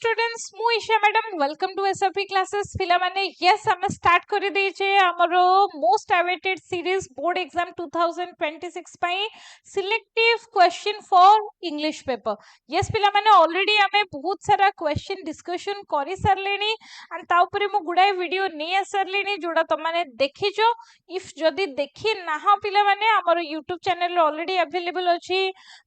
Students मु Isha madam welcome to SFP classes पिला माने यस हम स्टार्ट कर दे छे हमरो most awaited series board exam 2026 पई selective question for English paper yes पिला माने ऑलरेडी हमें बहुत सारा क्वेश्चन डिस्कशन करि सरलेनी एंड ता ऊपर मु गुडाय वीडियो नै आसरलेनी जोडा त माने देखिजो इफ जदी देखि नाहा पिला माने हमरो YouTube चैनल ऑलरेडी अवेलेबल अछि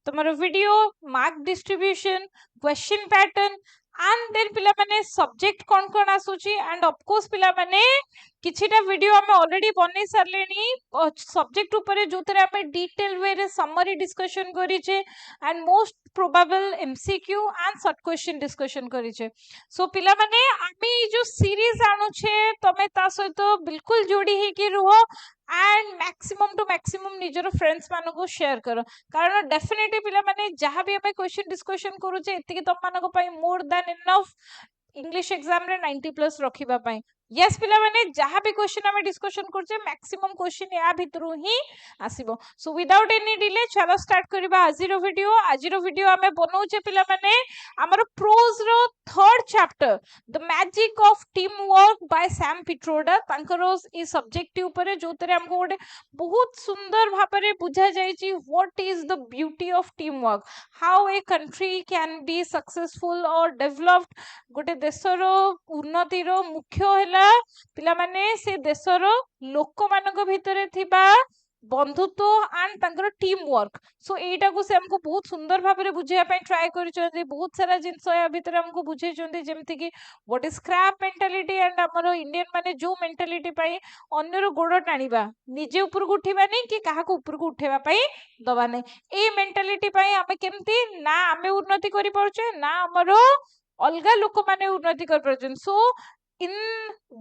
तमरो video mark distribution question pattern and then पिला माने सब्जेक्ट कोन कोन आसुची एंड ऑफ कोर्स पिला माने किछिटा वीडियो हमें ऑलरेडी बनै सरलेनी सब्जेक्ट ऊपर जोतरे हमें डिटेल वे रे समरी डिस्कशन करी छे and most probable MCQ and short question discussion करी छे सो पिला माने आमी जो सीरीज आनु छे तमे ता सहित बिल्कुल जोड़ी ही कि रुहो एंड मैक्सिमम टू मैक्सिमम निजर फ्रेंड्स मानको को शेयर करो कारण डेफिनेटली पिला माने जहां भी हमें क्वेश्चन डिस्कशन करू छे एतिके तम मानको पई more than enough English exam रे 90+ रखिबा पई यस पिला माने जहां भी क्वेश्चन हमें डिस्कशन करछे मैक्सिमम क्वेश्चन या भितरु ही आसीबो सो विदाउट एनी डिले चलो स्टार्ट करबा आजिरो वीडियो हमें बनौछे पिला माने हमर प्रोज रो third chapter the magic of team work by Sam Pitroda तांकर ई सब्जेक्ट ऊपर जोतरे हमको गोटे बहुत सुंदर भाबरे बुझा जायछि what is the beauty of team work how a country can be successful और डेवलप्ड गोटे देशर उन्नति रो मुख्य पिला माने से देशर लोक मानक भितरे थिबा बंधुत्व एंड तांकर टीम वर्क सो एटा को से हमको बहुत सुंदर भाबरे बुझाया पई ट्राई करिसथि बहुत सारा जिंस या भितरे हमको बुझेचथि जेमति कि what is crab mentality and हमरो इंडियन माने जो मेंटालिटी पई अन्यर गोड़ टाणीबा निजे ऊपर को उठीबानी कि काहा को ऊपर को उठेबा पई दबा नै ए मेंटालिटी पई हमें केमति ना हमें उन्नति करि परछे ना हमरो अलगा लोक माने उन्नति कर परछन सो इन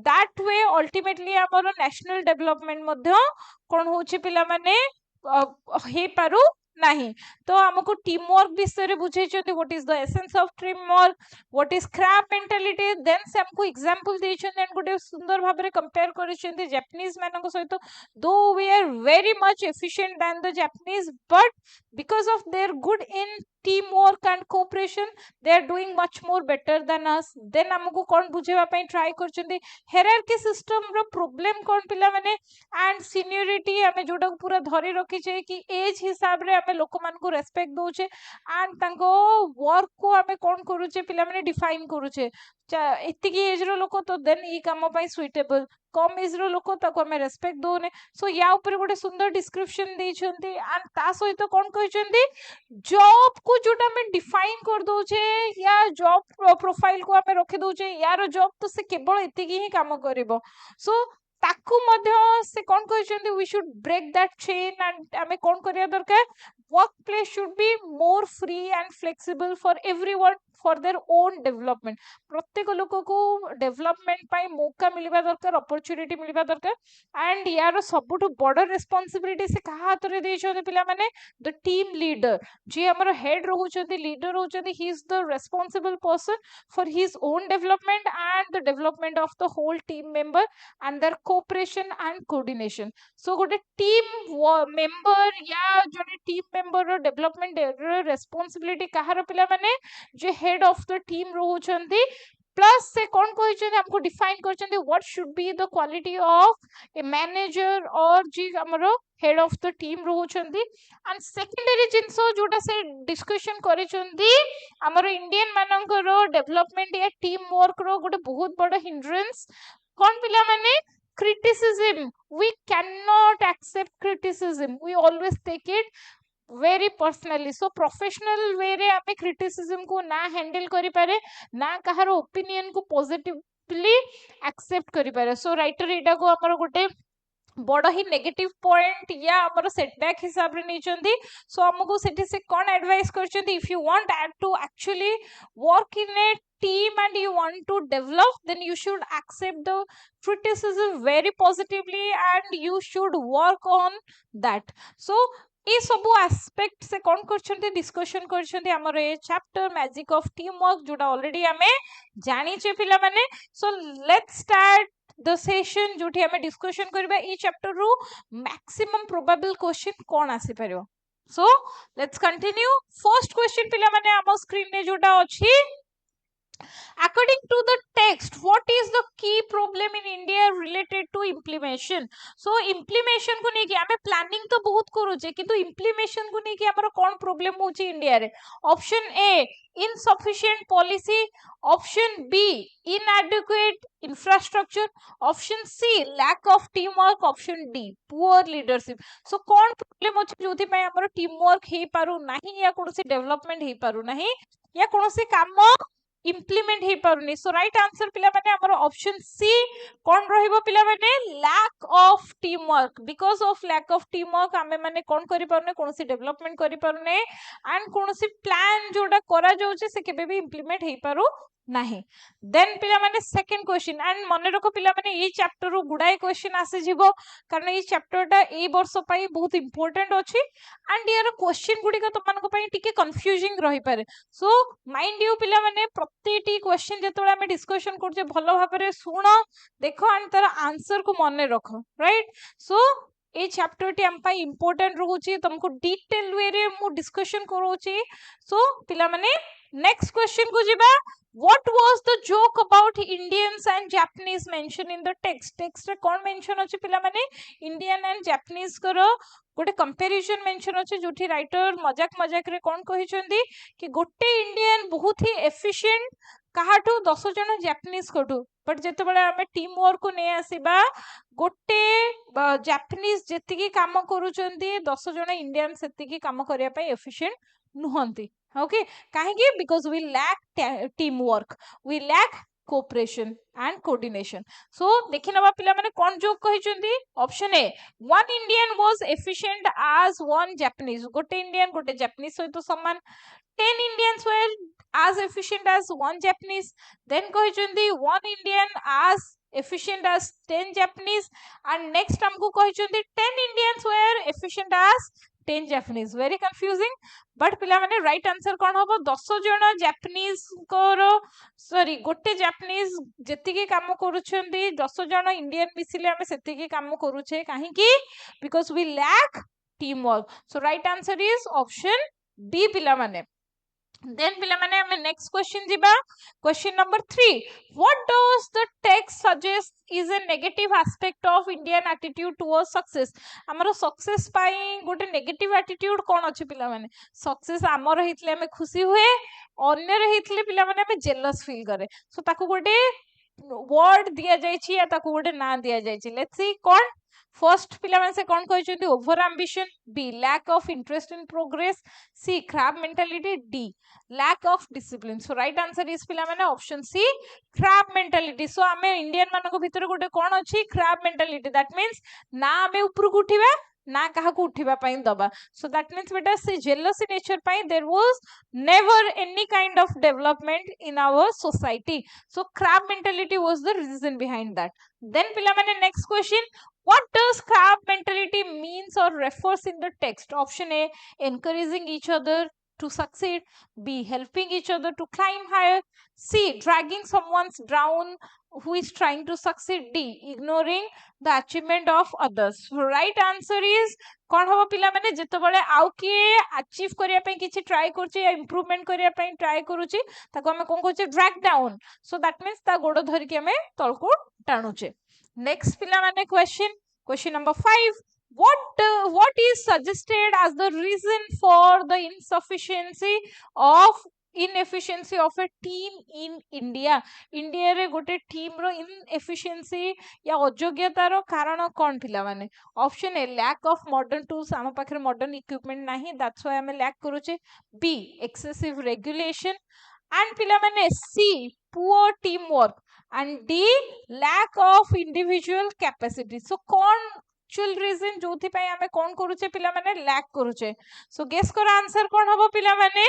दैट वे अल्टीमेटली हमर नेशनल डेवलपमेंट मध्ये कोन होछि पिला माने हे पारु नहीं तो हमको टीम वर्क विषय बुझे what is the essence of team work what is crab mentality then से हमको एग्जांपल देछन एंड गोटे सुंदर भाबरे कंपेयर करिसेंती जापानीज मानको सहित though we are very much efficient than the Japanese but because of their good in team work and cooperation they are doing much more better than us then हमको कोन बुझेबा पई try करचंती hierarchy system रो problem कोन पिला माने and seniority हमें जोटा पूरा धरी रखी छे कि एज हिसाब रे हमें लोक मान को रेस्पेक्ट दोछे एंड तांको वर्क को हमें कोन करूछे पिला माने डिफाइन करूछे एतिकी एज रो लोक तो देन ई काम पई सुइटेबल कम एज रो लोक ताको हमें रेस्पेक्ट दोने सो या ऊपर गोटे सुंदर डिस्क्रिप्शन देछंती एंड ता सहित कोन कहचंती जॉब को जोटा में डिफाइन कर दोछे या जॉब प्रोफाइल को हमें रखि दोछे यार जॉब तो से केवल एतिकी ही काम करिवो सो ताकू मध्य से कोन कहचंती we should break that chain and हमें कोन करिया दरकार work place should be more free and flexible for everyone for their own development प्रत्येक लोक को डेवलपमेंट पाई मौका मिलबा दरकार अपॉर्चुनिटी मिलबा दरकार एंड यार सबुठु बड़ रिस्पांसिबिलिटी से कहा हाथ रे देछोते पिला माने द टीम लीडर जे हमर हेड रहउचंती लीडर रहउचंती he is the responsible person for his own development and the development of the whole team member and their cooperation and coordination so गोटे टीम मेंबर या जोने टीम मेंबर रो development responsibility कहार पिला माने जे हेड ऑफ द टीम रहउचंती plus से कौन कहचंती हमको डिफाइन करचंती what should be the quality of a manager और जी हमरो head of the team रहउचंती and secondary जिंस जोटा से डिस्कशन करिचंती हमरो इंडियन मानकर डेवलपमेंट या टीम वर्क रो गोटे बहुत बड़ हिंड्रेंस कौन पिला माने criticism we cannot accept criticism we always take it very personally so professional way रे हमें criticism को ना handle करि पारे ना कहार opinion को positively accept करि पारे so writer एटा को हमर गोटे बड़ ही नेगेटिव पॉइंट या हमर सेटबैक हिसाब रे नैचंती सो हमको सेठी से कोन एडवाइस करचंती if you want to actually work in a team and you want to develop then you should accept the criticism very positively and you should work on that so ए सब aspect से कौन करछंती discussion करछंती हमर ए chapter magic of team work जोटा already हमें जानी छे पिला माने so let's start the session जोठी हमें डिस्कशन करबा ई चैप्टर रो मैक्सिमम प्रोबेबल क्वेश्चन कोन आसी परियो so let's continue first question पिला माने हम स्क्रीन ने जोटा अछि to the text, what is the key problem in India related to implementation? So implementation को नहीं कि हमें planning तो बहुत करूचे किंतु implementation को नहीं कि हमारा कौन problem होची इंडिया रे. Option A insufficient policy, option B inadequate infrastructure, option C lack of teamwork, option D poor leadership. So कौन problem होची जोथि पे हमारा teamwork हे पारु नहीं या कौन सी development हे पारु नहीं या कौन सी काम इम्प्लीमेंट हे पारुनी. सो राइट आंसर पिला माने हमर ऑप्शन सी कोन रहिबो पिला माने lack of team work. Because of lack of team work आमे माने कोन करि पारुने कोनसी डेवलपमेंट करि पारुने एंड कोनसी प्लान जोडा करा जाउचे से केबे भी इम्प्लीमेंट हे पारु नाही. देन पिला माने सेकंड क्वेश्चन एंड मने रखो पिला माने ए चैप्टर रो गुडाई क्वेश्चन आसे जिवो कारण ए चैप्टरटा ए वर्ष पई बहुत इंपोर्टेंट अछि एंड यार क्वेश्चन गुडी का तमन को पई टिके कंफ्यूजिंग रहि पारे. सो माइंड यू पिला माने प्रत्येकटी क्वेश्चन जेतोळे हमें डिस्कशन करजे भलो भाबरे सुनो देखो एंड तार आंसर को मने रखो. राइट. सो ए चैप्टर टी हम पई इंपोर्टेंट रहउची तुमको डिटेल वे रे मु डिस्कशन करूची. सो पिला माने नेक्स्ट क्वेश्चन को जिबा. What was the joke about Indians and Japanese mentioned in the text? Text रे कौन मेंशन अछि पिला माने इंडियन एंड जापानीज करो गोटे कंपैरिजन मेंशन अछि जोठी राइटर मजाक मजाक रे कौन कहिसंदी कि गोटे इंडियन बहुत ही एफिशिएंट काहाठू 10 जन जापानीज कोठू बट जेते बेले हमें टीम वर्क को नै आसीबा गोटे जापानीज जेतिकी काम करूचंदी 10 जन इंडियन सेतिकी काम करिया पई efficient नुहंती. Okay, kahinki because we lack teamwork, we lack cooperation and coordination. So देखि नबा पिला माने कोन जोक कहि चंदी. Option A one Indian was efficient as one Japanese. गोटे इंडियन गोटे जापानीज सहित समान. 10 Indians were as efficient as one Japanese. Then कहि चंदी one Indian as efficient as 10 Japanese and next हमको कहि चंदी 10 Indians were efficient as 10 Japanese. Very confusing. But पिला माने right answer कोन होबो 10 जण जापानीज को सॉरी गोटे जापानीज जेतिकी काम करूछंदी 10 जण इंडियन मिसिले हमें सेतिकी काम करूछे काहे की because we lack team work. So right answer is option B पिला माने. Then पिला माने हमें नेक्स्ट क्वेश्चन जिबा. Question number 3. What does the text suggest is a negative aspect of Indian attitude towards success? हमरो सक्सेस पाई गोटे negative attitude कोन अछि पिला माने. सक्सेस हमरो हितले हमें खुशी हुए अन्य रे हितले पिला माने हमें जेलस फील करे. सो ताको गोटे वर्ड दिया जाय छी या ताको गोटे ना दिया जाय छी. लेट्स सी कोन फर्स्ट पिला माने से कोन कहि चंदी over ambition, B lack of interest in progress, C crab mentality, D lack of discipline. So right answer is पिला माने option C crab mentality. So हमें इंडियन मानको को भितर गोटे कोन अछि crab mentality. That means ना हमें ऊपर को उठिबा ना काहा को उठिबा पई दबा. So that means बेटा से jealousy nature पई there was never any kind of development in our society. So crab mentality was the reason behind that. Then पिला माने next question. What does crab mentality means or refers in the text? Option A encouraging each other to succeed, B helping each other to climb higher, C dragging someone's down who is trying to succeed, D ignoring the achievement of others. Right answer is कोन होबो पिला माने जेतो बळे आउ के achieve करिया पई किछि try करछि या इंप्रूवमेंट करिया पई ट्राई करूछि ताको हमें कोन कहछे drag down. So that means ता गोडो धरि के हमें तळको टाणुछे. नेक्स्ट पिला माने question number 5. What is suggested as the reason for the inefficiency of a team in India? India रे गोटे टीम रो inefficiency या अयोग्यता रो कारण कोन पिला माने. Option A lack of modern tools हम पाखरे मॉडर्न इक्विपमेंट नाही दैट्स व्हाई हमें लैक करूचे. बी एक्सेसिव रेगुलेशन एंड पिला माने C poor team work and D lack of individual capacity. So कोन एक्चुअल रीजन जोथि पई हमें कोन करूचे पिला माने लैक करूचे. सो गेस करो आंसर कोन होबो पिला माने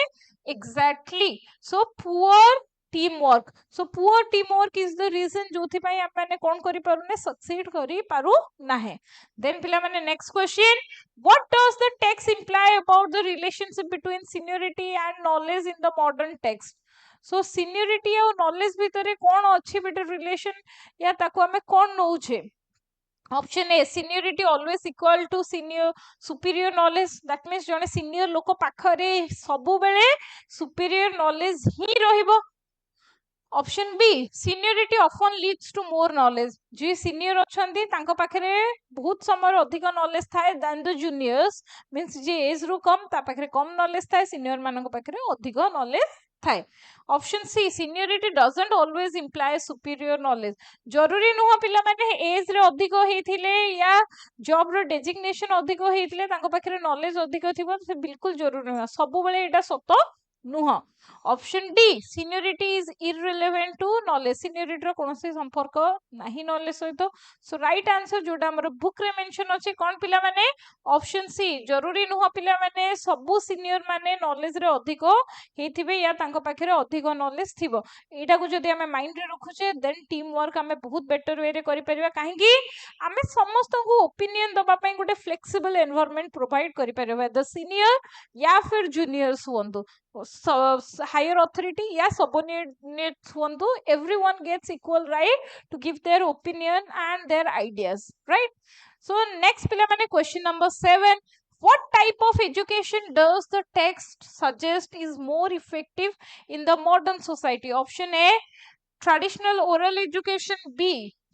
exactly. So poor team work. So poor team work is the reason जोथि पई हम माने कोन करि पारुने सक्सीड करि पारु नाहे. देन पिला माने next question. What does the text imply about the relationship between seniority and knowledge in the modern text? So seniority और नॉलेज भितरे कोन अछि बेटर रिलेशन या ताको हमें कोन नउछे. Option A seniority always equal to superior knowledge. That means जने सीनियर लोक पाखरे सबु बेले सुपीरियर नॉलेज ही रहिबो. Option B seniority often leads to more knowledge जी सीनियर अच्छी पाखे बहुत समय अधिक नॉलेज थाए दैन द जूनियर्स मीन्स जी एज रु कम ता पाखे कम नॉलेज थाए सीनियर मानक पाखे अधिक नॉलेज थाए option C seniority doesn't always imply superior knowledge जरूरी नुह पिला माने एज रे अधिक होइथिले या जॉब रो डेजिग्नेशन अधिक होइथिले तांको पाखे नॉलेज अधिक थिबो से बिल्कुल जरूरी नुह सब बेले एटा सत नुह option D seniority is irrelevant to knowledge seniority रो कोनोसी संपर्क नाही नॉलेज सहित सो राइट आंसर जोटा हमर बुक रे मेंशन अछि कोन पिला माने ऑप्शन सी जरूरी नुह पिला माने सबु सीनियर माने नॉलेज रे अधिक हेथिबे या तांको पाखरे अधिक नॉलेज थिबो एटा को जदी हमें माइंड रे रखुचे देन टीम वर्क हमें बहुत बेटर वे रे करि परिबा काहे कि हमें समस्त को ओपिनियन दबा पई गोटे फ्लेक्सिबल एनवायरनमेंट प्रोवाइड करि परिबा द सीनियर या फिर जूनियर्स हुंतु higher authority या subordinates हुंतु everyone gets equal right to give their opinion and their ideas right so next पिला माने question number 7 what type of education does the text suggest is more effective in the modern society option A traditional oral education B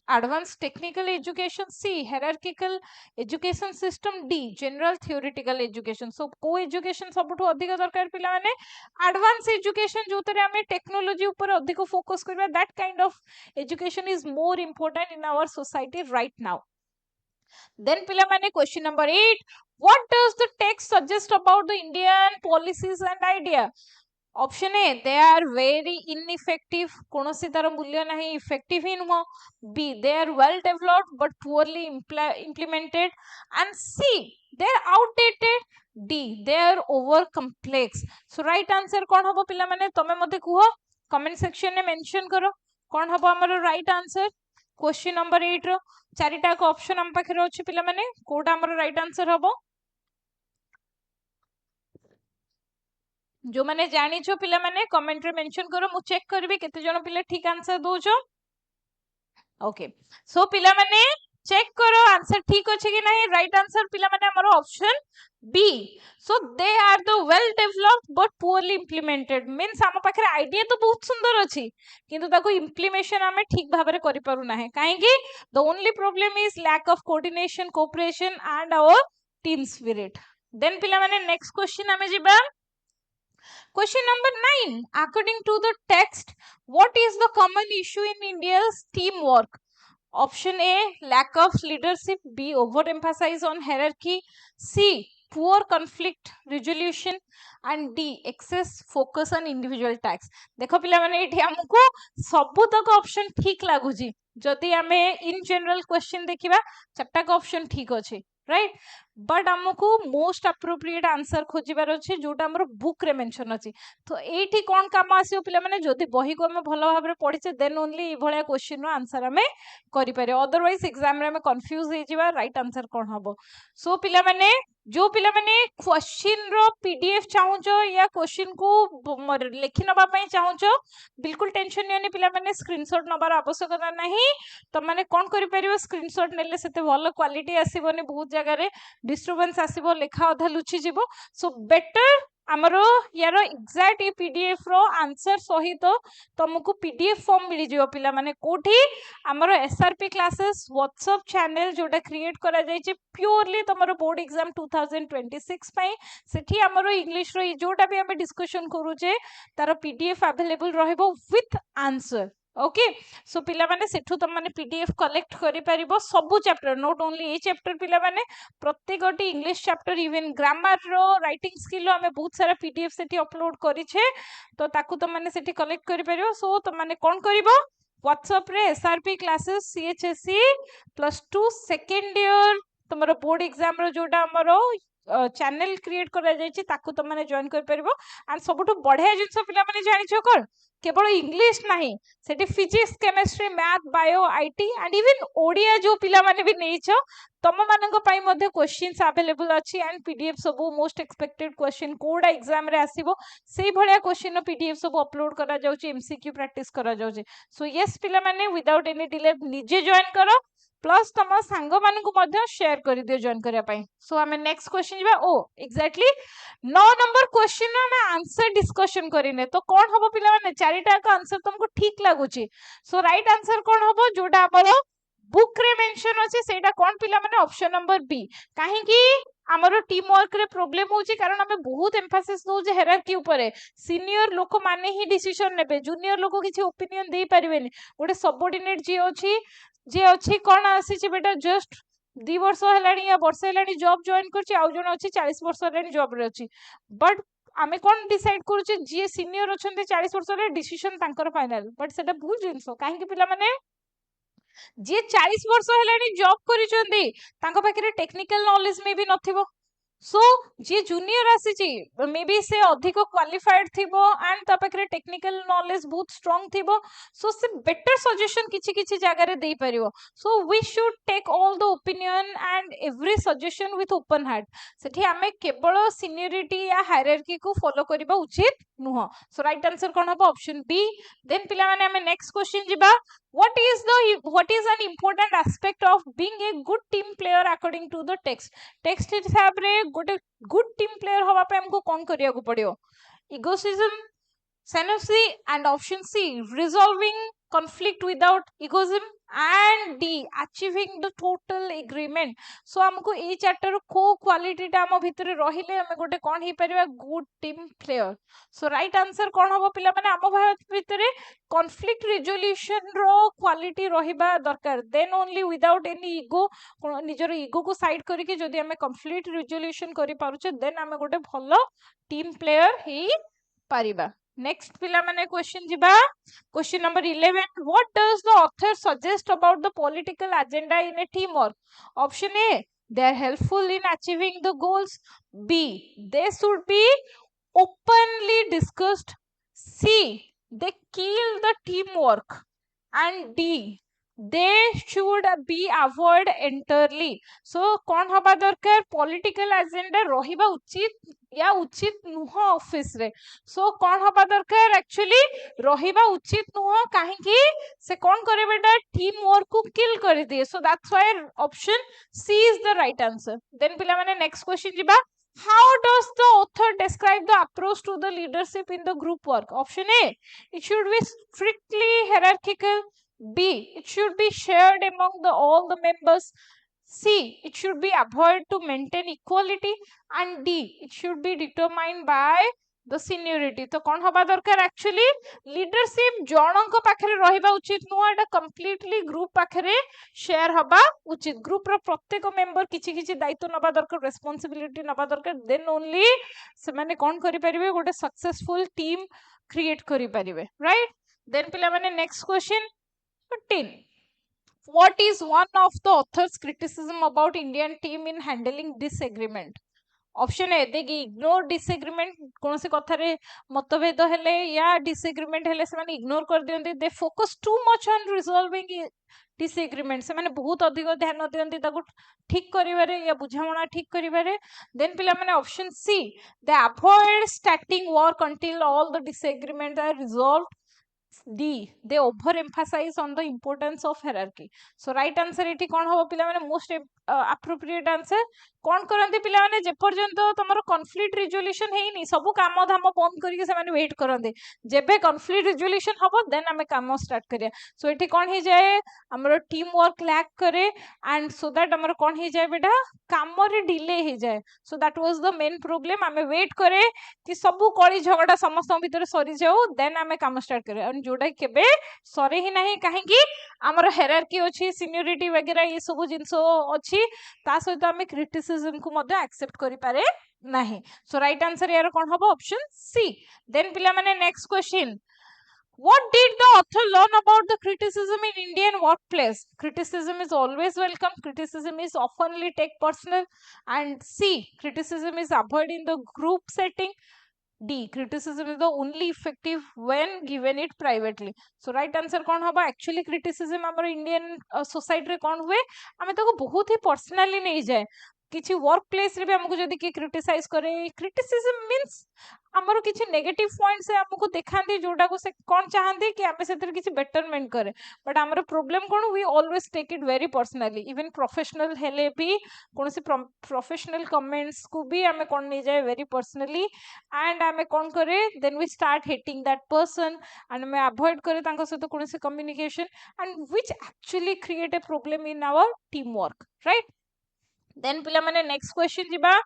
advanced technical education C hierarchical education system D general theoretical education so को education सबुठु अधिक दरकार पिला माने advanced education जोतरे हमें technology ऊपर अधिक focus करबा that kind of education is more important in our society right now then पिला माने question number 8 what does the text suggest about the Indian policies and idea option A they are very ineffective कोनोसी तार मूल्य नाही effective ही नुह B they are well developed but poorly implemented and C they are outdated D they are over complex so right answer कोन हबो पिला माने तमे मते कुहो कमेंट सेक्शन में मेंशन करो कोन हबो हमर राइट आंसर क्वेश्चन नंबर 8 रो चारिटा को ऑप्शन हम पाखे अछि पिला माने कोटा हमर राइट आंसर हबो जो माने जानी छो पिला माने कमेंट रे मेंशन करो मु चेक करबी केते जण पिला ठीक आंसर दोछो ओके सो पिला माने चेक करो आंसर ठीक अछि कि नहीं राइट आंसर पिला माने हमर option B so they are the well developed but poorly implemented means हम पाखरे आईडिया तो बहुत सुंदर अछि किंतु ताको इंप्लीमेशन हमें ठीक भाबरे करि पारु नाही काहे कि the only problem is lack of coordination cooperation and our team spirit then पिला माने नेक्स्ट क्वेश्चन हमें जिबा Question number 9. According to the text, what is the common issue in India's teamwork? Option A, lack of leadership. B, overemphasis on hierarchy. C, poor conflict resolution. And D, excess focus on individual tasks. देखो पिला माने एठी हमको सबु तक option ठीक लागुजी जदि हमें इन जनरल क्वेश्चन देखिबा चारटा का ऑप्शन ठीक अछि राइट बट हमको मोस्ट अप्रोप्रिएट आंसर खोजिबार अछि जोटा हमर बुक रे मेंशन अछि तो एठी कोन काम आसीओ पिला माने जदि बही को हम भलो भाबरे पढिचे देन ओनली ई भलिया क्वेश्चन रो आंसर हमें करि पारे अदरवाइज एग्जाम रे हम कंफ्यूज हे जिबा राइट आंसर कोन हबो सो पिला माने जो पिला माने क्वेश्चन रो पीडीएफ चाहूचो या क्वेश्चन को लिखि नबा पई चाहूचो बिल्कुल टेंशन नियनि पिला माने स्क्रीनशॉट नबार आवश्यकता नाही तो माने कोन करि परिबो स्क्रीनशॉट नेले सेते भलो क्वालिटी आसीबोनी बहुत जगह रे डिस्टर्बेंस आसीबो लेखा अधा लुचि जिवो सो बेटर हमरो यार एग्जैक्ट ये पीडीएफ रो आंसर सहित तुमको पीडीएफ फॉर्म मिली जिवो पिला माने कोठी हमरो एसआरपी क्लासेस व्हाट्सएप चैनल जोटा क्रिएट करा जाय छि प्योरली तमरो बोर्ड एग्जाम 2026 पई सेठी हमरो इंग्लिश रो जोटा भी हम डिस्कशन करू जे तार पीडीएफ अवेलेबल रहबो विथ आंसर ओके सो पिला माने सेठू तुम माने पीडीएफ कलेक्ट करि परिबो सबु chapter not only A chapter पिला माने प्रत्येकटी इंग्लिश चैप्टर इवन ग्रामर रो राइटिंग स्किल रो हमें बहुत सारा पीडीएफ सेठी अपलोड करि छे तो ताकू तुम माने सेठी कलेक्ट करि परिबो सो तुम माने कोन करिवो व्हाट्सएप रे SRP classes CHSC +2 second year तमरो बोर्ड एग्जाम रो जोटा हमरो चैनल क्रिएट करा जाय छि ताकू तुम माने जॉइन कर परिबो एंड सबटु बढ़िया जिंस पिला माने जानि छ कोन केवल इंग्लिश नहीं सेठी physics chemistry math bio IT and even Odia जो पिला माने भी नै छ तम मानक पई मध्ये क्वेश्चंस अवेलेबल अछि एंड पीडीएफ सब most expected question code exam रे आसीबो सेही भलिया क्वेश्चन नो पीडीएफ सब अपलोड करा जाउछि एमसीक्यू प्रैक्टिस करा जाउछि सो यस पिला माने विदाउट एनी डिले निजे जॉइन करो प्लस तुम सांग मान शेयर कर दियो जॉइन करने पाई। सो आम नेक्स्ट क्वेश्चन जीवा। ओ एक्जाक्टली 9 नंबर क्वेश्चन आम आंसर डिस्कशन करिने तो कौन हम पिला माने चारिटा का आंसर तुमको ठीक लगुची। सो राइट आंसर कौन हम जोटा हमर बुक रे मेंशन अछि सेटा कौन पिला माने ऑप्शन नंबर बी। काहे कि हमर टीम वर्क रे प्रॉब्लम होची कारण हमें बहुत एम्फासिस दउ जे हायरार्की ऊपर सीनियर लोक माने ही डिसीजन नेबे जूनियर लोक किछि ओपिनियन दे परिबेनी। गोटे सबऑर्डिनेट जे अछि कोन आसी बेटा जस्ट 2 वर्ष हेलानी या वर्ष हेलानी जॉब जॉइन करछि आउ जण अछि 40 वर्ष हेलानी जॉब रे अछि बट आमे कोन डिसाइड करूचे जे सीनियर अछन्ते 40 वर्ष रे डिसीजन तांकर फाइनल बट सेटा भूल जिंसो काहे कि पिला माने जे 40 वर्ष हेलानी जॉब करिसंती तांको पाखरे टेक्निकल नॉलेज में भी नथिबो। सो जे जूनियर आसी मे बी से अधिक क्वालिफाइड थिबो एंड ता पाखरे टेक्निकल नॉलेज बहुत स्ट्रांग थिबो। सो से बेटर सजेशन किछि किछि जगह रे दे परिबो। So we should take all the opinion and every suggestion with open heart. सेठी हमें केवल सीनियरिटी या हायरार्की को फॉलो करबा उचित नुह। सो राइट आंसर कोन हबो ऑप्शन बी। देन पिला माने हमें नेक्स्ट क्वेश्चन जिबा। what is an important aspect of being a good team player according to the text हिसाब रे गोटे गुड टीम प्लेयर हवा पे हमको कौन करिया को पड़ियो। इगोसिज्म Synergy and option C resolving conflict without egoism and D achieving the total agreement। so हमको ए चैप्टर को क्वालिटी टा हम भितर रहिले हम गोटे कोन हे परिबा good team player. So right answer कोन हबो पिला माने हम भितर कॉन्फ्लिक्ट रिजोल्यूशन रो क्वालिटी रहिबा दरकार then only without any ego निजर ईगो को साइड करके जदी हम कॉन्फ्लिक्ट रिजोल्यूशन करि पारुचे देन हम गोटे भलो टीम प्लेयर हे परिबा। नेक्स्ट पिला माने क्वेश्चन जिबा। Question number 11 what does the author suggest about the political agenda in A team work. Option A they are helpful in achieving the goals, B they should be openly discussed, C they kill the teamwork and D they should be avoid entirely। so कौन हबा दरकार political agenda रहिबा उचित या उचित नुह office रे। सो कौन हबा दरकार एक्चुअली रहिबा उचित नुह काहे कि से कौन करे बेटा टीम वर्क को किल कर दिए। So that's why option C is the right answer. Then पिला माने नेक्स्ट क्वेश्चन जिबा। How does the author describe the approach to the leadership in the group work? Option A it should be strictly hierarchical, B it should be shared among all the members, C it should be avoid to maintain equality and D it should be determined by the seniority। तो कौन हबा दरकार actually leadership जनक पाखरे रहिबा उचित नुह एटा completely group पाखरे share हबा उचित। ग्रुप रो प्रत्येक मेंबर किछि किछि दायित्व नबा दरकार रेस्पोंसिबिलिटी नबा दरकार देन ओनली से माने कोन करि परिबे गोटे सक्सेसफुल टीम क्रिएट करि परिबे राइट। देन पिला माने next question 13 what is one of the author's criticism about Indian team in handling disagreement। Option A देखि इग्नोर डिसएग्रीमेंट कौन से कथा रे मतभेद हेले या डिसएग्रीमेंट हेले से माने इग्नोर कर दियंती they focus too much on resolving disagreement से माने बहुत अधिक ध्यान दियंती ताको ठीक करिवारे या बुझामणा ठीक करिवारे। देन पिला माने option C they avoid starting work until all the disagreement are resolved, D they over emphasize on the importance of hierarchy। so right answer एठी कोन हो पिला माने मोस्ट appropriate answer कोन करंती पिला माने जे पर्यंत तमरो कॉन्फ्लिक्ट रिजोल्यूशन हेइनी सब काम धाम बंद करके से माने वेट करंते जेबे कॉन्फ्लिक्ट रिजोल्यूशन हबो देन हमें काम स्टार्ट करिया। सो एठी कोन हे जाए हमरो टीम वर्क लैक करे एंड सो दैट हमरो कोन हे जाए बेटा काम रे डिले हे जाए। सो that was the main problem हमें वेट करे कि सब कली झगड़ा समस्त भीतर सरी जाऊ देन हमें काम स्टार्ट करे जोटा केबे सरे ही नाही काहे कि हमर हायरार्की अछि सीनियरिटी वगैरह ये सब जिंस अछि ता सहित हमें क्रिटिसिज्म को मध्य एक्सेप्ट करि पारे नाही। सो राइट आंसर यार कोन हबो ऑप्शन सी। देन पिला माने next question what did the author learn about the criticism in Indian workplace। criticism is always welcome, criticism is oftenly take personal and C criticism is avoided in the group setting, D criticism is the only effective when given it privately। so right answer कौन होगा actually criticism हमारे Indian society रे कौन हुए हमें तो बहुत ही personally नहीं जाए किसी वर्क प्लेस रे भी हमको जदी कि क्रिटिसाइज करे क्रिटिसिज्म मींस हमरो किसी नेगेटिव पॉइंट से हमको देखांती जोटा को से कोन चाहंती कि हमें सेतिर किसी बेटरमेंट करे बट हमरो प्रॉब्लम कोन we always take it very personally even professional हेले भी कोनसी प्रोफेशनल कमेंट्स को भी हमें कोन नहीं जाए वेरी पर्सनली एंड हमें कोन करे then we start hating that person and हमें अवॉइड करे तांको सहित कोनसी communication and which actually create a problem in our team work right then पिला माने नेक्स्ट क्वेश्चन जिबा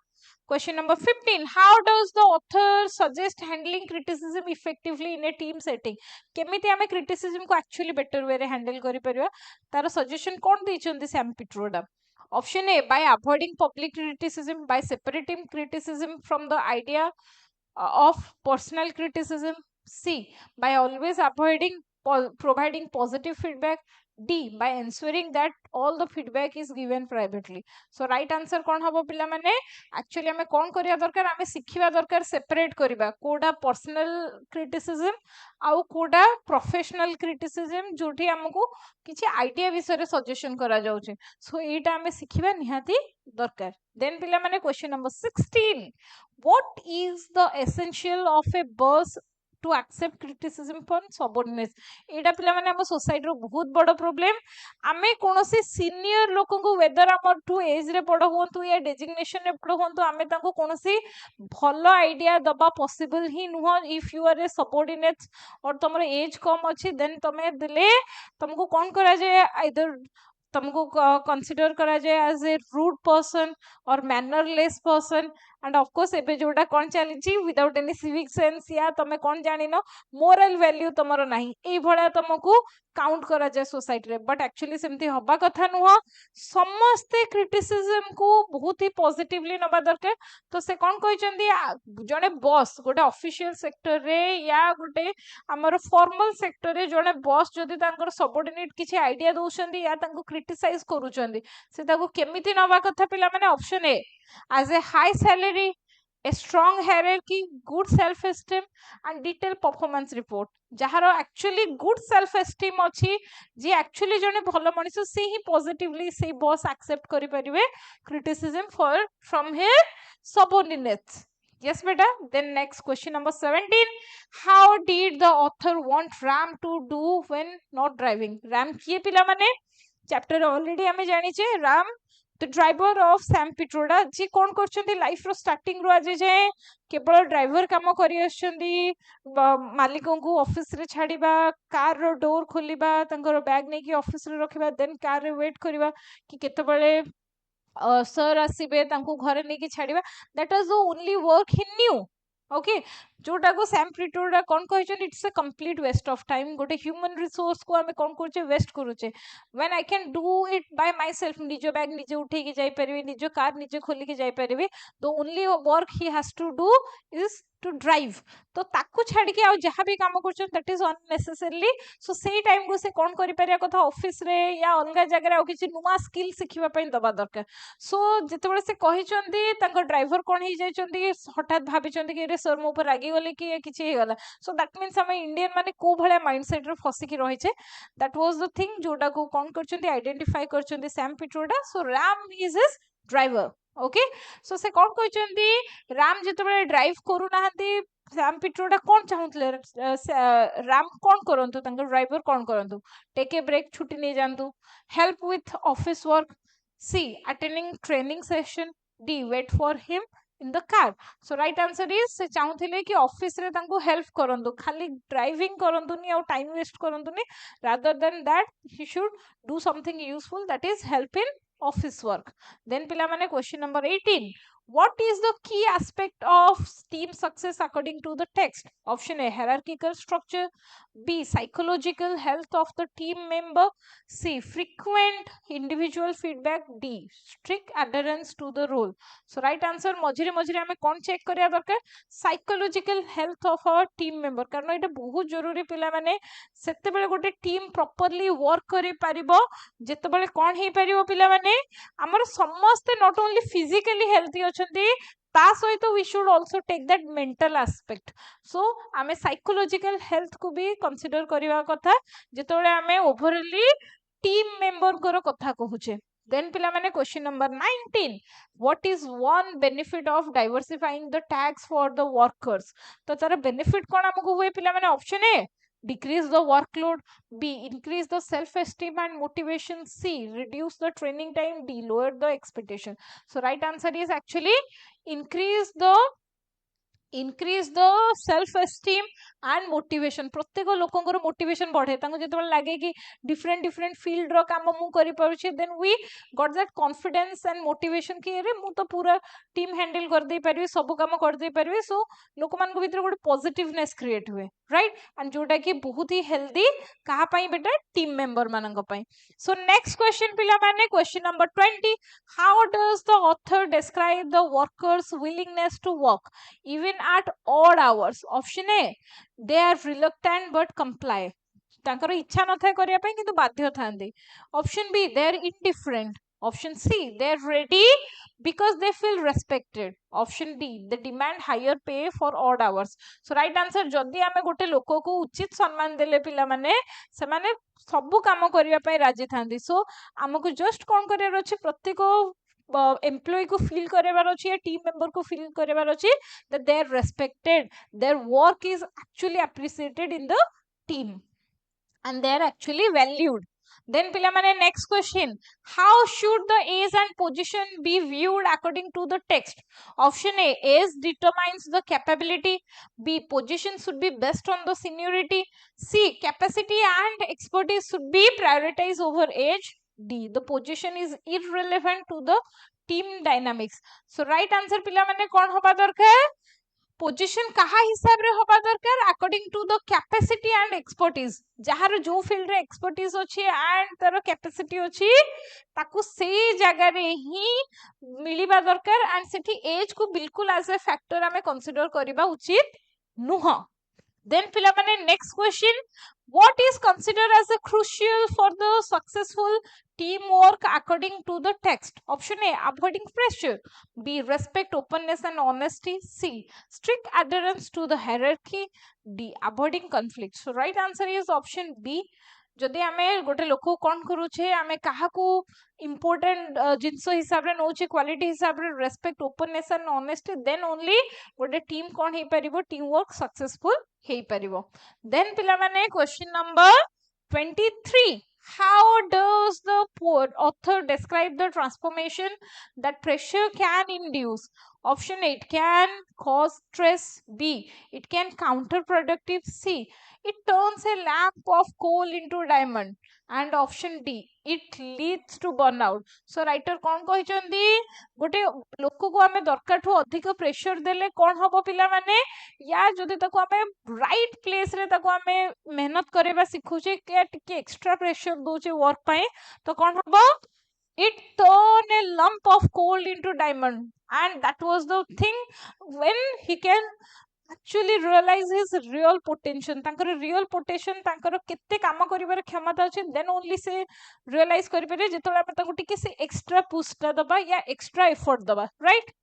Question number 15. How does the author suggest handling criticism effectively in a team setting? केमिति हमें criticism को actually better way रे handle करि परिबा तार suggestion कोन दैछन्ती Sam Pitroda Option A, by avoiding public criticism, by separating criticism from the idea of personal criticism. C, by always avoiding providing positive feedback. D, by ensuring that all the feedback is given privately. So right answer कौन हबो पिला माने actually हमें कौन करिया दरकार हमें सिखिबा दरकार सेपरेट करिबा कोडा पर्सनल क्रिटिसिज्म आउ कोडा प्रोफेशनल क्रिटिसिज्म जोठी हमको किछि आइडिया विषय रे सजेशन करा जाउचे सो एटा हमें सिखिबा निहाती दरकार देन पिला माने question number 16 what is the essential of a boss to accept criticism from subordinates एटा पिला माने हम सोसाइटी रो बहुत बड़ प्रॉब्लम आमे कोनोसी सीनियर लोकन को वेदर हमर टू एज रे बड़ होंतु या डेजिग्नेशन रे बड़ होंतु आमे ताको कोनोसी भलो आइडिया दबा पॉसिबल ही नुह if you are a subordinate और तमरो एज कम अछि देन तमे दिले तुमको कोन करा जाय आइदर तुमको कंसीडर करा जाए एज ए रूड पर्सन और mannerless person end of course एबे जोडा कोन चली विदाउट एनी सिविक सेंस या तमे कोन जानिनो मोरल वैल्यू तमरो नाही ए भळा तुमको काउंट करा जाए सोसाइटी रे बट एक्चुअली सेमती हबा कथा नुह समस्त क्रिटिसिज्म को बहुत ही पॉजिटिवली नबा दरकार तो से कोन कहचंदी जने बॉस गोटे ऑफिशियल सेक्टर रे या गोटे हमर फॉर्मल सेक्टर रे जने बॉस जदी तांकर सबऑर्डिनेट किछि आइडिया दोछंदी या तांको क्रिटिसाइज करूचंदी से ताको केमिति नबा कथा पिला माने option A as a high salary a strong hierarchy good self esteem and detailed performance report जहारो एक्चुअली गुड सेल्फ एस्टीम अछि जे एक्चुअली जने भलो मनिस से ही पॉजिटिवली से बॉस एक्सेप्ट करि परिबे criticism for from here subordinates yes beta then next question number 17 how did the author want ram to do when not driving ram किए पिला माने चैप्टर ऑलरेडी हमें जानि छे ram the driver of Sam Pitroda जी कोन करछंती life रो स्टार्टिंग रो आज जाए केवल ड्राइवर काम करि आछंती मालिकों को ऑफिस रे छाड़ीबा कार रो डोर खोलिबा तंकर बैग नै कि ऑफिस रे रखिबा देन कार रे वेट करिबा कि केते बेले सर आसीबे तांको घरे नै कि छाड़ीबा that was the only work he knew okay जोटा को सैम पिट्रोडा कोन कहछन it's a complete waste of time गोटे ह्यूमन रिसोर्स को हमें कोन करछे वेस्ट करूछे when I can do it by myself निजो बैग निजे उठे के जाई परबे निजो कार निजे खोली के जाई परबे the only work he has to do is to drive तो ताकू छाड़ी के आ जहां भी काम करछन दैट इज अननेसेसरीली सो सेही टाइम को से कोन करि परिया कथा ऑफिस रे या अलगा जगह रे आ किछि नुवा स्किल सिखिबा पई दबा दरकार सो जेतेबेले से कहिचंदी तांको ड्राइवर कोन ही जायचंदी हठात भाबिचंदी कि रे सर मो ऊपर रागी गले कि किछि हे गला सो दैट मींस हम इंडियन माने को भले माइंडसेट रे फसी कि रहिछे दैट वाज द थिंग जोटा को कोन करचंदी आइडेंटिफाई करचंदी Sam Pitroda so Ram is his driver okay so से कोन कहचंदी राम जेतेबेले ड्राइव करू नाहंती सैम पिट्रोडा कोन चाहुतले राम कोन करंतु तांकर ड्राइवर कोन करंतु टेक ए ब्रेक छुट्टी नै जानतु help with office work C attending training session D wait for him in the car so right answer is से चाहुथिले कि ऑफिस रे तांको हेल्प करंतु खाली ड्राइविंग करंतुनी और टाइम वेस्ट करंतुनी rather than that he should do something useful that is help in office work then pila mane question number 18 what is the key aspect of team success according to the text option A hierarchical structure B psychological health of the team member C frequent individual feedback D strict adherence to the rule so right answer मझिरे मझिरे हमें कौन check करिया दरकार psychological health of our team member कारण एटा बहुत जरूरी पिला माने सेते बेले गोटे टीम प्रॉपर्ली वर्क करि परिबो जेते बेले कोन हे परिबो पिला माने हमर समस्त नॉट ओनली फिजिकली हेल्थी अछंती ता सहित we should also take that mental aspect so आमे साइकोलॉजिकल हेल्थ को भी कंसीडर करिवा कथा जेते बेले आमे ओवरऑली टीम मेंबर को कथा कहूचे Then पिला माने question number 19, what is one benefit of diversifying the tax for the workers? तो तार benefit कौन हमको हुए पिला माने option A, decrease the workload, B, increase the self esteem and motivation, C, reduce the training time, D, lower the expectation. So right answer is actually increase the self esteem and motivation. प्रत्येक लोकंकर motivation बढ़े जो लगे कि different different field रो काम मु करि पारुछि, then we got that confidence and motivation कि अरे मु तो पूरा टीम हैंडल कर दे परिबे, सब काम कर दे परिबे. सो लोक मान को भीतर गोटे पॉजिटिवनेस क्रिएट हुए, राइट, एंड जोटा कि बहुत ही हेल्दी कहा पई बेटा टीम मेंबर मानन पई. सो नेक्स्ट क्वेश्चन पिला माने question number 20, how does the author describe the workers willingness to work even at odd hours? Option A, they are reluctant but comply. तांकर इच्छा न थाए करिया पई किंतु बाध्य थांदी. Option B, they are indifferent. Option C, they are ready because they feel respected. Option D, they demand higher pay for odd hours. So right answer, जदि आमे गोटे लोक को उचित सम्मान देले पिला माने से माने सबु काम करिया पई राजी थांदी. सो हमकु जस्ट कोन करिया अछि, प्रत्येक एम्प्लॉय को फील करेबार अछि या टीम मेंबर को फील करेबार अछि that they are respected, their work is actually appreciated in the team and they are actually valued. Then pila mane next question, how should the age and position be viewed according to the text? Option A, age determines the capability, B, position should be based on the seniority, C, capacity and expertise should be prioritized over age, D, the position is irrelevant to the team dynamics. So right answer pila mane kon hoba darkar, position कहा हिसाब रे होबा दरकार according to the capacity and expertise, जहार जो field रे expertise अछि and तार कैपेसिटी अछि ताकू सेही जगह रे ही मिलिबा दरकार एंड सेठी एज को बिल्कुल एज ए फैक्टर हमें कंसीडर करबा उचित नुह. Then पिला माने next question, what is considered as a crucial for the successful teamwork according to the text? Option A, avoiding pressure, B, respect, openness and honesty, C, strict adherence to the hierarchy, D, avoiding conflict. So right answer is option B. जदि आमे गोटे लोक कौन करूछे, आमे काहा को important जिंस हिसाब रे नोचे, क्वालिटी हिसाब रे respect, openness and honesty, then only गोटे टीम कौन हे परिबो, टीम वर्क सक्सेसफुल हे परिबो. देन पिला माने question number 23, how does the author describe the transformation that pressure can induce? Option A, it can cause stress, B, it can counterproductive, C, it turns a lamp of coal into diamond, and option D, it leads to burnout. So writer कौन कहिचंदी, गोटे लोक को आमे दरकार ठो अधिक pressure देले कौन हबो पिला माने, या जदि ताको आमे राइट प्लेस रे ताको आमे मेहनत करेबा सिखुचे के टिके एक्स्ट्रा प्रेशर दोचे वर्क पाए तो कौन हबो, it turned a lump of coal into diamond, and that was the thing when he can actually realize his real potential. तांकर real potential तांकर केते काम करिबार क्षमता अछि, then only से realize करि पारे जेतोला आपण ताको टिके से एक्स्ट्रा पुश दबा या एक्स्ट्रा एफर्ट दबा, right?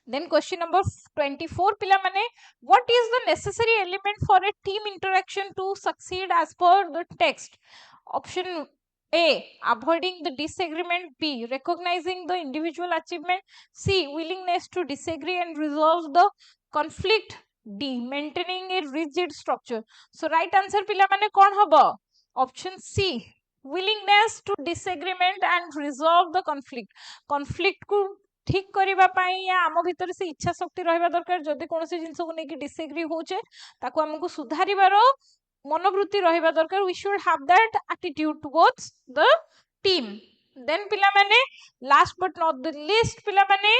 Then question number 24 पिला माने, what is the necessary element for a team interaction to succeed as per the text? Option A, avoiding the disagreement, B, recognizing the individual achievement, C, willingness to disagree and resolve the conflict, D, maintaining a rigid structure. So right answer पिला माने कौन हबो, option C, willingness to disagreement and resolve the conflict. conflict को ठीक करिबा पई या आम भीतर से इच्छा शक्ति रहबा दरकार, जदि कोनोसी जिंस को नेकी डिसएग्री होचे ताको हमको सुधारिबारो मनोवृत्ति रहबा दरकार. we should have that attitude towards the team. then पिला माने last but not the least पिला माने,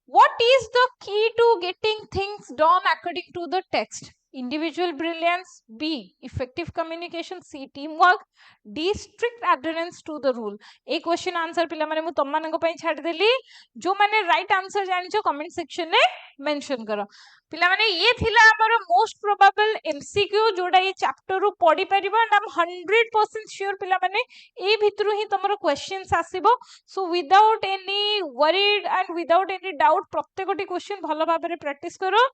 what is the key to getting things done according to the text? Individual brilliance, B, effective communication, C, teamwork, D, strict adherence to the rule. A question answer पिला माने मु तम मानक पई छाडी देली, जो माने राइट आंसर जानिछो कमेंट सेक्शन में मेंशन करो पिला माने ये थिला हमर मोस्ट प्रोबेबल एमसीक्यू जोडा ये चैप्टर रु पढी परिबो एंड आई एम 100% श्योर पिला माने ए भितरु ही तमरो क्वेश्चंस आसीबो so without any worried and without any doubt प्रत्येकटी क्वेश्चन भलो भाबरे प्रैक्टिस करो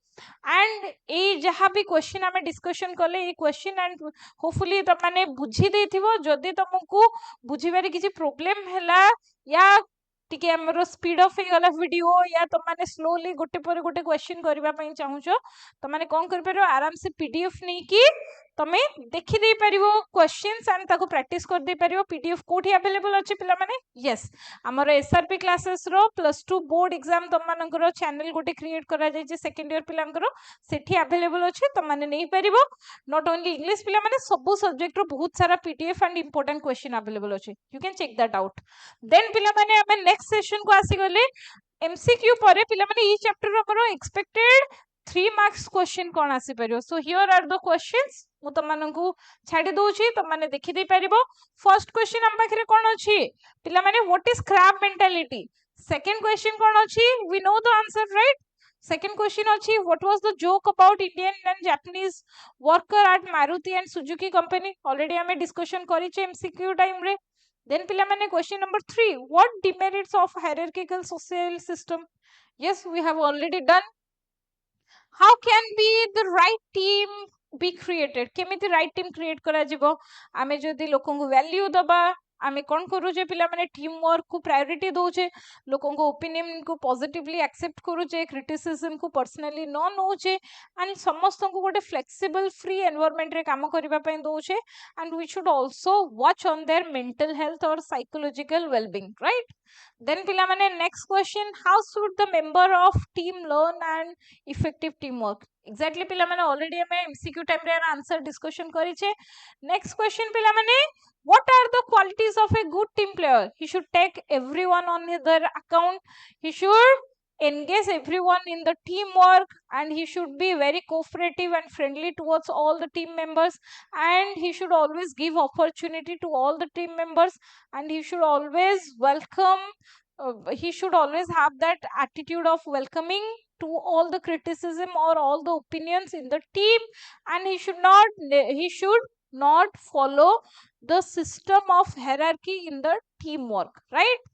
एंड ए जहा भी क्वेश्चन हमें डिस्कशन कले ए क्वेश्चन एंड होपफुली त माने बुझी देथिबो जदी तुमको बुझिबारे किछि प्रॉब्लम हैला या टिके हमरो स्पीड ऑफ हे गला वीडियो या तो माने स्लोली गोटे पर गोटे क्वेश्चन करबा पई चाहूछो तो माने कोन कर परबो आराम से पीडीएफ नै की तमे देखि दे परिबो क्वेश्चंस एंड ताको प्रैक्टिस कर दे परिबो पीडीएफ कोठी अवेलेबल अछि पिला माने यस हमर एसआरपी क्लासेस रो +2 बोर्ड एग्जाम तम मानकर चैनल गोटे क्रिएट करा जाय जे सेकंड ईयर पिलांकर सेठी अवेलेबल अछि त माने नै परिबो नॉट ओनली इंग्लिश पिला माने सब सब्जेक्ट रो बहुत सारा PDF and important question available अछि you can check that out then पिला माने हमें नेक्स्ट सेशन को आसी गले एमसीक्यू परे पिला माने ई चैप्टर रो एक्सपेक्टेड 3 मार्क्स क्वेश्चन कोन आसी परियो so here are the questions मु त माननकु छाडी दोछि त माने देखि दे परिबो फर्स्ट क्वेश्चन हम पाखरे कोन अछि पिला माने what is crab mentality second question कोन अछि we know the answer right second question अछि what was the joke about Indian and Japanese worker at Maruti and Suzuki company already हमें डिस्कशन करि छै एमसीक्यू टाइम रे देन पिला माने question number 3 what demerits of hierarchical social system yes we have already done how can be the right team be created केमिति right team create करा जिवो आमे जदी लोकन को वैल्यू दबा आमे कोन करू जे पिला माने टीम वर्क को प्रायोरिटी दो जे लोकन को ओपिनियन को पॉजिटिवली एक्सेप्ट करू जे क्रिटिसिज्म को पर्सनली न नो जे एंड समस्त को गोटे फ्लेक्सिबल फ्री एनवायरनमेंट रे काम करबा पई दो जे and we should also watch on their mental health और साइकोलॉजिकल वेलबीइंग राइट देन पिला माने next question how should the member of team learn and effective team work exactly पिला माने ऑलरेडी हमें एमसीक्यू टाइम रे आंसर डिस्कशन करी छे next question पिला माने what are the qualities of a good team player he should take everyone on their account he should engage everyone in the teamwork and he should be very cooperative and friendly towards all the team members and he should always give opportunity to all the team members and he should always welcome he should always have that attitude of welcoming to all the criticism or all the opinions in the team and he should not follow the system of hierarchy in the teamwork right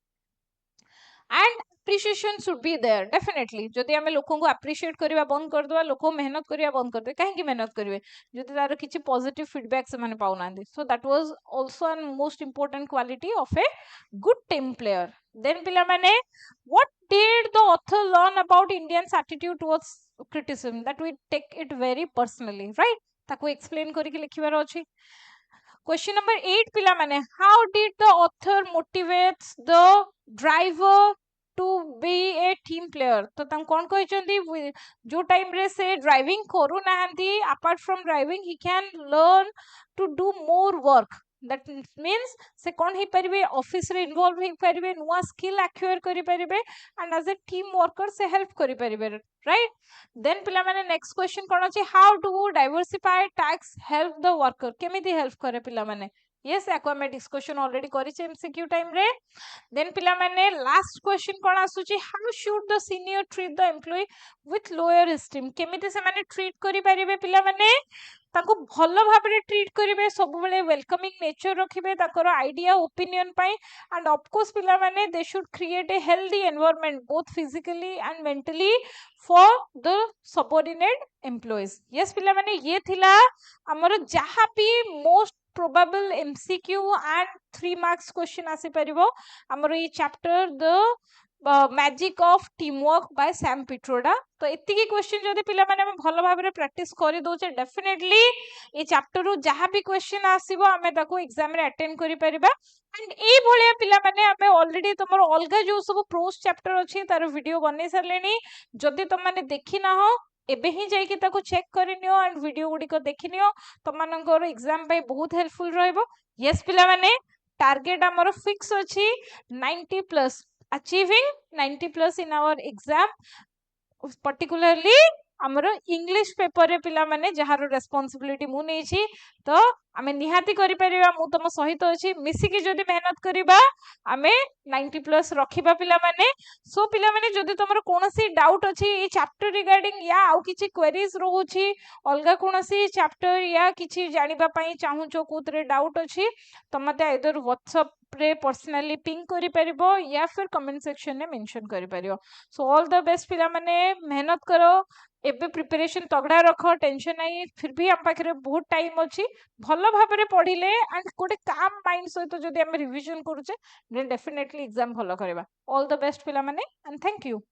and appreciation should be there definitely जदि हमें लोगों को appreciate करिवा बंद कर दवा लोग मेहनत करिवा बंद कर दे काहे की मेहनत करिवे जदि तार किछि पॉजिटिव फीडबैक से माने पाउ नांदी so that was also an most important quality of a good team player then पिला माने what did the author learn about Indians attitude towards criticism that we take it very personally right ताको explain करी के लिखिबार अछि question number 8 पिला माने how did the author motivates the driver to be a team player तो तम कोन कहि चंदी जो टाइम रे से ड्राइविंग करू नाहंती apart from driving he can learn to do more work that means से कोन ही परिबे ऑफिस रे इन्वॉल्व ही परिबे नुवा स्किल एक्वायर करि परिबे and as a team worker से हेल्प करि परिबे राइट देन पिला माने नेक्स्ट क्वेश्चन कोन अछि how do diversify tax help the worker केमिति हेल्प करे पिला माने yes एको हमें डिस्कशन ऑलरेडी करि छै एमसीक्यू टाइम रे देन पिला माने लास्ट क्वेश्चन कोन आसु छै how should the senior treat the employ with lower esteem केमिति से माने ट्रीट करि परिबे पिला माने ताको भलो भाबरे ट्रीट करिवे सब बेले वेलकमिंग नेचर रखिबे ताकर आइडिया ओपिनियन पई एंड ऑफ कोर्स पिला माने they should create a healthy environment both physically and mentally for the subordinate employees yes पिला माने ये थिला हमर जहा भी most probable MCQ and 3 marks question आसी परिबो हमर ये chapter the magic of team work by Sam Pitroda तो एति की क्वेश्चन जदी पिला माने हम भलो भाबरे प्रैक्टिस करि दोचे डेफिनेटली ए चैप्टर रु जहा भी क्वेश्चन आसीबो हमें ताको एग्जाम रे अटेंड करि परिबा एंड ए भलिया पिला माने हमें ऑलरेडी तमरो अलगा जो सब प्रोस चैप्टर अछि तार वीडियो बनै सरलेनी जदी तुम माने देखि ना हो एबे ही जाई कि ताको चेक करिनियो एंड वीडियो गुडी को देखिनियो तमानकर एग्जाम पे बहुत हेल्पफुल रहइबो यस पिला माने टारगेट हमरो फिक्स अछि 90 plus achieving 90 plus in our exam particularly हमरो इंग्लिश पेपर रे पिला माने जहारो रेस्पोंसिबिलिटी मु नै छी तो आमे निहाती करि परिबा मु तम सहित अछि मिसिकी जदी मेहनत करिबा आमे 90 प्लस रखिबा पिला माने सो पिला माने जदी तमरो कोनोसी डाउट अछि ए चैप्टर रिगार्डिंग या आउ किछि क्वेरीज रहउछि अलगा कोनोसी चैप्टर या किछि जानिबा पई चाहुचो कोतरे डाउट अछि तो मते आइदर व्हाट्सएप रे पर्सनली पिंग करि परिबो या फिर कमेंट सेक्शन में मेंशन करि परिबो सो ऑल द बेस्ट पिला माने मेहनत करो एबे प्रिपरेशन तगड़ा रख टेंशन नहीं फिर भी हम पाखे बहुत टाइम अच्छी भल भाव पढ़िले एंड गोटे काम माइंड सहित जदि आम रिविजन करूचे देन डेफिनेटली एग्जाम भल करवा ऑल द बेस्ट पिला माने एंड थैंक यू।